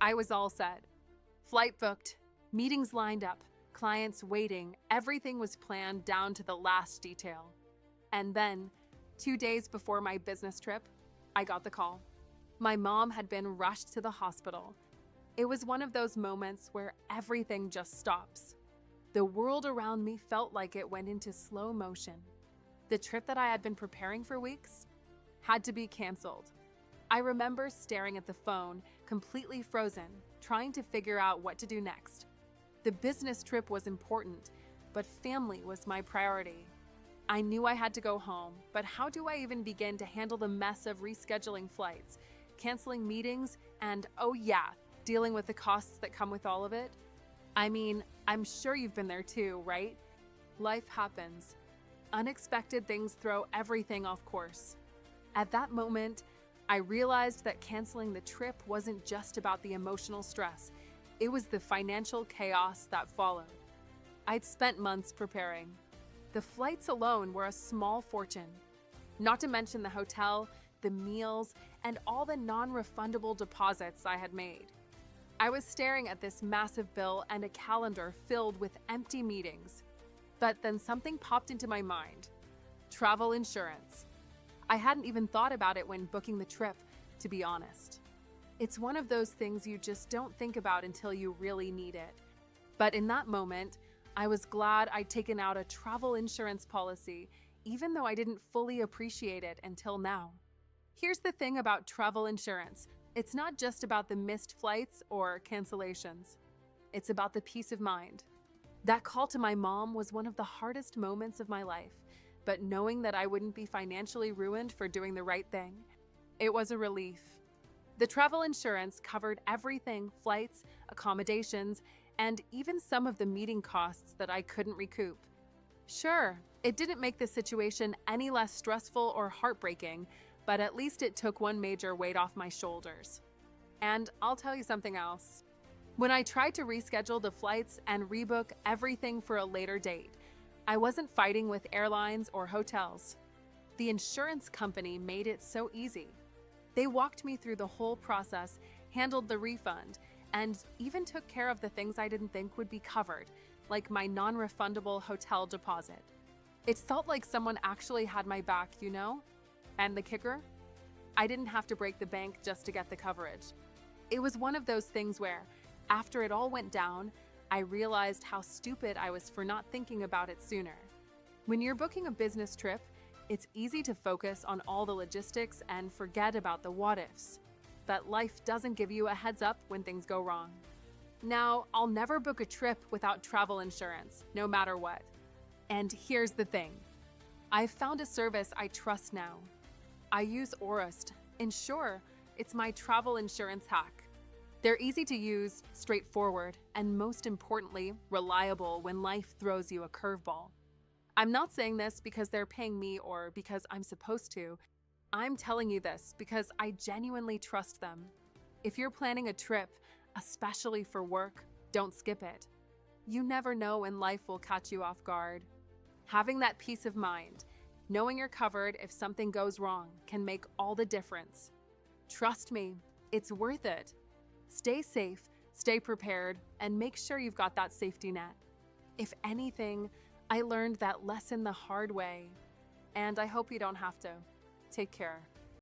I was all set. Flight booked, meetings lined up, clients waiting, everything was planned down to the last detail. And then, 2 days before my business trip, I got the call. My mom had been rushed to the hospital. It was one of those moments where everything just stops. The world around me felt like it went into slow motion. The trip that I had been preparing for weeks had to be canceled. I remember staring at the phone, completely frozen, trying to figure out what to do next. The business trip was important, but family was my priority. I knew I had to go home, but how do I even begin to handle the mess of rescheduling flights, canceling meetings, and oh yeah, dealing with the costs that come with all of it? I mean, I'm sure you've been there too, right? Life happens. Unexpected things throw everything off course. At that moment, I realized that canceling the trip wasn't just about the emotional stress, it was the financial chaos that followed. I'd spent months preparing. The flights alone were a small fortune, not to mention the hotel, the meals, and all the non-refundable deposits I had made. I was staring at this massive bill and a calendar filled with empty meetings. But then something popped into my mind. Travel insurance. I hadn't even thought about it when booking the trip, to be honest. It's one of those things you just don't think about until you really need it. But in that moment, I was glad I'd taken out a travel insurance policy, even though I didn't fully appreciate it until now. Here's the thing about travel insurance. It's not just about the missed flights or cancellations. It's about the peace of mind. That call to my mom was one of the hardest moments of my life, but knowing that I wouldn't be financially ruined for doing the right thing, it was a relief. The travel insurance covered everything: flights, accommodations, and even some of the meeting costs that I couldn't recoup. Sure, it didn't make the situation any less stressful or heartbreaking, but at least it took one major weight off my shoulders. And I'll tell you something else. When I tried to reschedule the flights and rebook everything for a later date, I wasn't fighting with airlines or hotels. The insurance company made it so easy. They walked me through the whole process, handled the refund, and even took care of the things I didn't think would be covered, like my non-refundable hotel deposit. It felt like someone actually had my back, you know? And the kicker? I didn't have to break the bank just to get the coverage. It was one of those things where, after it all went down, I realized how stupid I was for not thinking about it sooner. When you're booking a business trip, it's easy to focus on all the logistics and forget about the what-ifs. But life doesn't give you a heads up when things go wrong. Now, I'll never book a trip without travel insurance, no matter what. And here's the thing. I've found a service I trust now. I use Orist, and sure, it's my travel insurance hack. They're easy to use, straightforward, and most importantly, reliable when life throws you a curveball. I'm not saying this because they're paying me or because I'm supposed to. I'm telling you this because I genuinely trust them. If you're planning a trip, especially for work, don't skip it. You never know when life will catch you off guard. Having that peace of mind, knowing you're covered if something goes wrong, can make all the difference. Trust me, it's worth it. Stay safe, stay prepared, and make sure you've got that safety net. If anything, I learned that lesson the hard way, and I hope you don't have to. Take care.